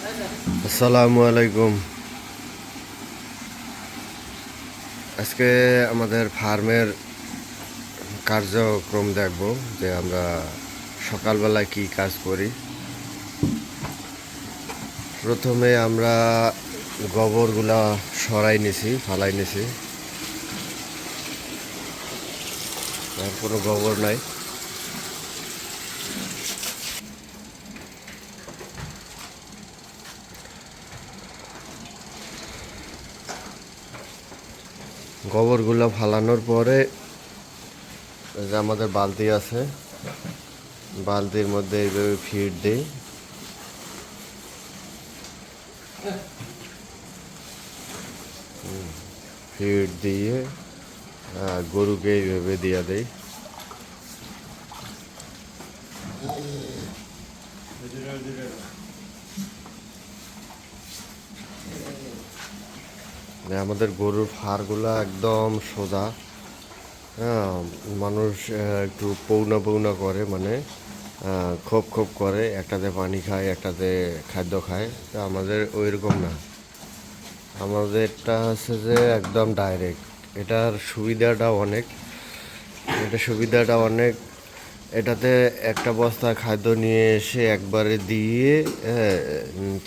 আসসালামু আলাইকুম। আজকে আমাদের ফার্মের কার্যক্রম দেখব যে আমরা সকালবেলায় কি কাজ করি। প্রথমে আমরা গোবরগুলা সরাই নিছি, ফালাই নিছি। আর কোনো গোবর নাই। গোবরগুলো ফালানোর পরে যে আমাদের বালতি আছে, বালতির মধ্যে এইভাবে ফিড দিই। ফিড দিয়ে গরুকে এইভাবে দিয়ে দেই। আমাদের গরুর ফারগুলা একদম সোজা। হ্যাঁ, মানুষ একটু পৌনা পৌনা করে, মানে খোপ খোপ করে, একটাতে পানি খায় একটাতে খাদ্য খায়। তা আমাদের ওই রকম না, আমাদেরটা হচ্ছে যে একদম ডাইরেক্ট। এটার সুবিধাটা অনেক, এটাতে একটা বস্তা খাদ্য নিয়ে এসে একবারে দিয়ে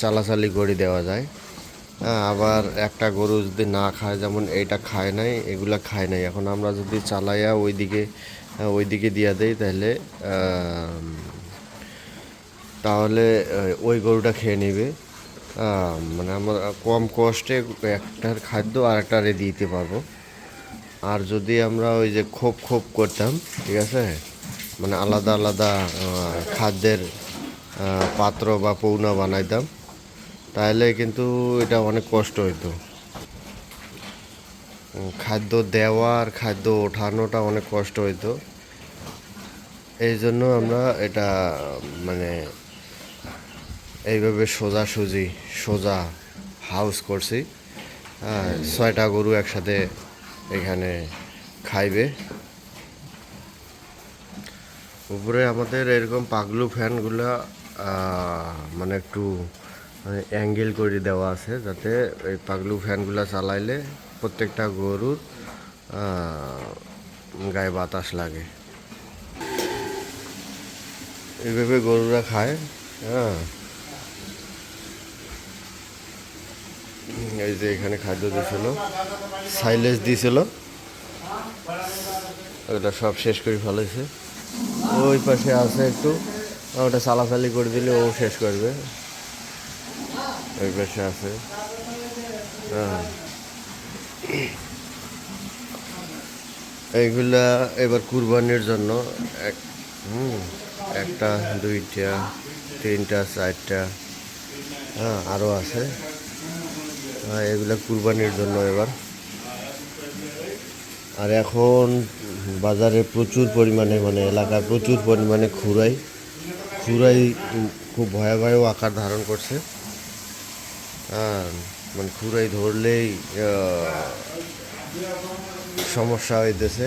চালাচালি করে দেওয়া যায়। আবার একটা গরু যদি না খায়, যেমন এইটা খায় নাই, এগুলা খায় নাই, এখন আমরা যদি চালাইয়া ওইদিকে দিয়া দেই তাহলে তাহলে ওই গরুটা খেয়ে নেবে। মানে আমরা কম কষ্টে একটার খাদ্য আর একটারে দিতে পারবো। আর যদি আমরা ওই যে খোপ খোপ করতাম, ঠিক আছে, মানে আলাদা আলাদা খাদ্যের পাত্র বা পৌনা বানাইতাম, তাহলে কিন্তু এটা অনেক কষ্ট হইতো। খাদ্য দেওয়া আর খাদ্য ওঠানোটা অনেক কষ্ট হইতো। এই জন্য আমরা এটা মানে এইভাবে সোজা হাউস করছি। 6টা গরু একসাথে এখানে খাইবে। উপরে আমাদের এরকম পাগলু ফ্যানগুলা মানে একটু অ্যাঙ্গেল করে দেওয়া আছে, যাতে এই পাগলু ফ্যানগুলা চালাইলে প্রত্যেকটা গরুর গায়ে বাতাস লাগে। এইভাবে গরুরা খায়। হ্যাঁ, এই যে এখানে খাদ্য দিয়েছিল, সাইলেজ দিয়েছিল, ওটা সব শেষ করে ফেলেছে। ওই পাশে আছে একটু, ওটা চালাচালি করে দিলে ও শেষ করবে। ওই পাশে আছে। হ্যাঁ, এইগুলা এবার কুরবানির জন্য একটা, দুইটা, তিনটা, চারটা, হ্যাঁ আরও আছে। এগুলা কুরবানির জন্য এবার। আর এখন বাজারে প্রচুর পরিমাণে, মানে এলাকায় প্রচুর পরিমাণে খুরাই খুব ভয়াবহ আকার ধারণ করছে। মানে খুরাই ধরলেই সমস্যা হইতেছে,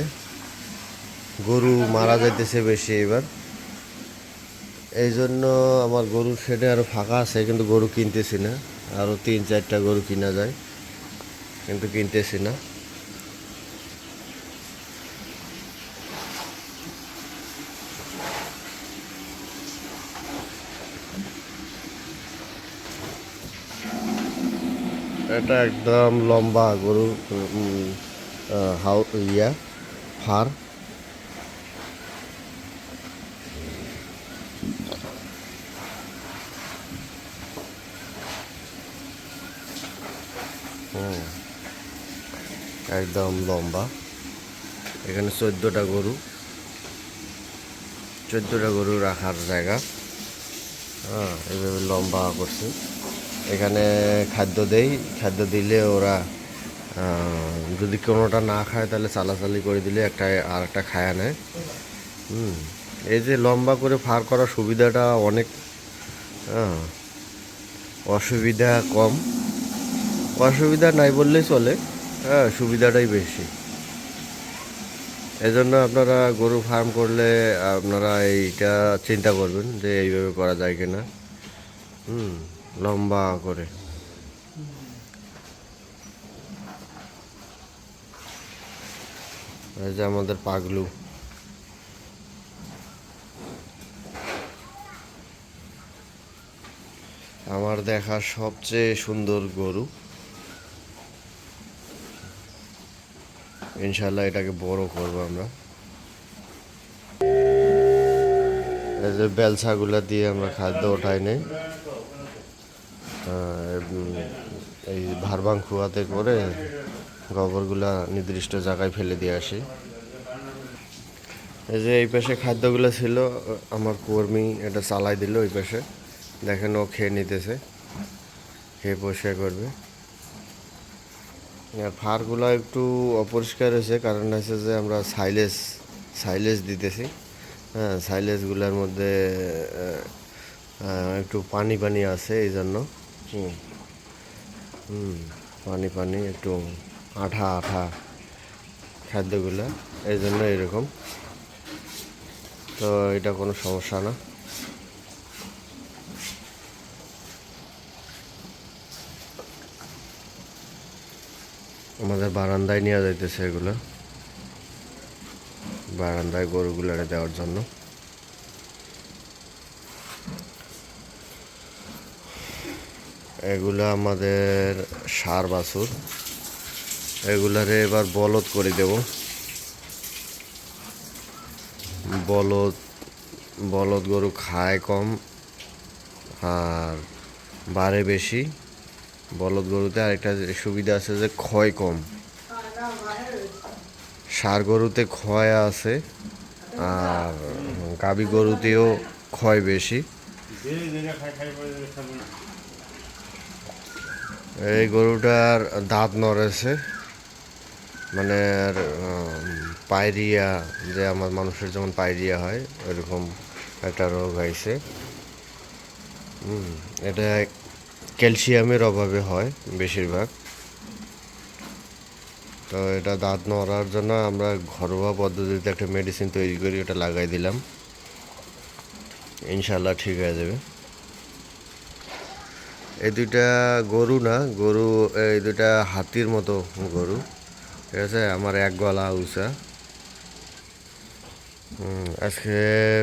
গরু মারা যাইতেছে বেশি এবার। এই জন্য আমার গরুর শেডে আরও ফাঁকা আছে, কিন্তু গরু কিনতেছি না। আরও 3-4টা গরু কিনা যায়, কিন্তু কিনতেছি না। এটা একদম লম্বা গরু ফার। একদম লম্বা। এখানে 14টা গরু রাখার জায়গা। এইভাবে লম্বা করছে। এখানে খাদ্য খাদ্য দিলে ওরা যদি কোনোটা না খায় তাহলে চালাচালি করে দিলে একটা আর একটা খায়া নেয়। এই যে লম্বা করে ফার করার সুবিধাটা অনেক, অসুবিধা কম। অসুবিধা নাই বললেই চলে, সুবিধাটাই বেশি। এজন্য আপনারা গরু ফার্ম করলে আপনারা এইটা চিন্তা করবেন যে এইভাবে করা যায় কিনা। লম্বা করে। এই যে আমাদের পাগলু। আমার দেখা সবচেয়ে সুন্দর গরু। ইনশাল্লাহ এটাকে বড় করব আমরা। এই যে বেলছাগুলা দিয়ে আমরা খাদ্য ওঠাই নেই, এই ভারবাং খুয়াতে করে গোবরগুলা নির্দিষ্ট জায়গায় ফেলে দিয়ে আসি। এই যে এই পাশে খাদ্যগুলো ছিল, আমার কর্মী এটা চালাই দিল ওই পাশে। দেখেন ও খেয়ে নিতেছে, খেয়ে পরিষ্কার করবে। আর ফারগুলো একটু অপরিষ্কার হয়েছে, কারণ হচ্ছে যে আমরা সাইলেজ দিতেছি। হ্যাঁ, সাইলেজগুলোর মধ্যে একটু পানি পানি আছে, এই জন্য পানি পানি একটু আঠা আঠা খাদ্যগুলো, এই জন্য এরকম। তো এটা কোনো সমস্যা না। আমাদের বারান্দায় নিয়ে যাইতেছে এগুলো, বারান্দায় গরুগুলারে দেওয়ার জন্য। এগুলো আমাদের ষাঁড় বাছুর, এগুলারে এবার বলদ করে দেব। বলদ গরু খায় কম আর বাড়ে বেশি। বলদ গরুতে আরেকটা সুবিধা আছে যে ক্ষয় কম। ষাঁড় গরুতে ক্ষয় আছে আর গাভী গরুতেও ক্ষয় বেশি। এই গরুটার দাঁত নড়েছে, মানে পায়রিয়া, যে আমার মানুষের যেমন পায়রিয়া হয় ওইরকম একটা রোগ হয়েছে। এটা ক্যালসিয়ামের অভাবে হয় বেশিরভাগ। তো এটা দাঁত নড়ার জন্য আমরা ঘরোয়া পদ্ধতিতে একটা মেডিসিন তৈরি করি, ওটা লাগাই দিলাম, ইনশাল্লাহ ঠিক হয়ে যাবে। এই দুইটা গরু না, গরু এই দুইটা হাতির মতো গরু, ঠিক আছে। আমার এক গলা উঁচা। আজকে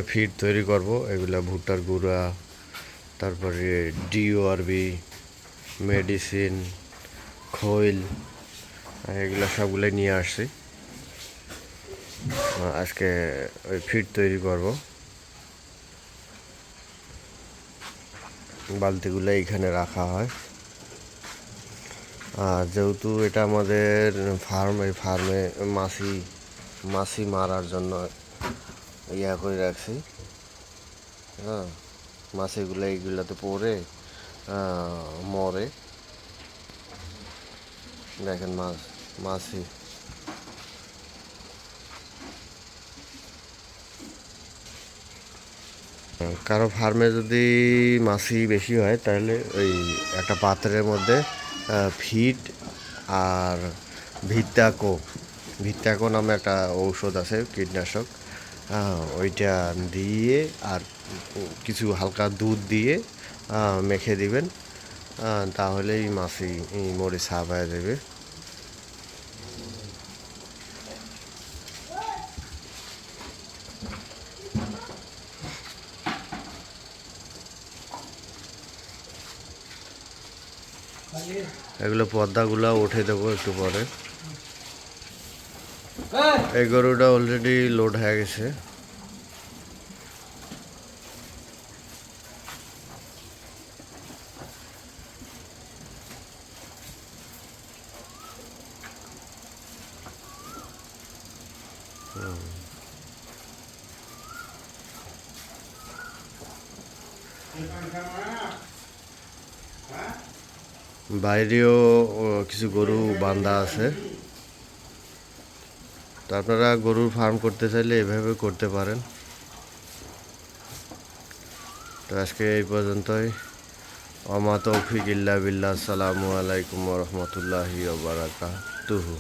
ফিড তৈরি করব, এগুলা ভুট্টার গুঁড়া, তারপরে ডিওআরবি মেডিসিন, খৈল, এগুলো সবগুলোই নিয়ে আসছি। আজকে ওই ফিড তৈরি করব। বালতিগুলো এইখানে রাখা হয়। আর যেহেতু এটা আমাদের ফার্ম, এই ফার্মে মাছি মারার জন্য ইয়া করে রাখছি। হ্যাঁ, মাছিগুলো এইগুলোতে পড়ে মরে। দেখেন মাছি। কারো ফার্মে যদি মাছি বেশি হয় তাহলে ওই একটা পাত্রের মধ্যে ফিড আর ভিত্তাকো নামে একটা ঔষধ আছে, কীটনাশক, ওইটা দিয়ে আর কিছু হালকা দুধ দিয়ে মেখে দিবেন, তাহলেই মাছি মরে সাফ হয়ে যাবে। এগুলো পর্দাগুলো উঠে দেবো একটু পরে। এই গরুটা অলরেডি লোড হয়ে গেছে। বাইরেও কিছু গরু বান্ধা আছে। তো আপনারা গরুর ফার্ম করতে চাইলে এভাবে করতে পারেন। তো আজকে এই পর্যন্তই। ওমা তৌফিক ইল্লা বিল্লাহ। আসসালামু আলাইকুম ওয়া রাহমাতুল্লাহি ওয়া বারাকাতুহু।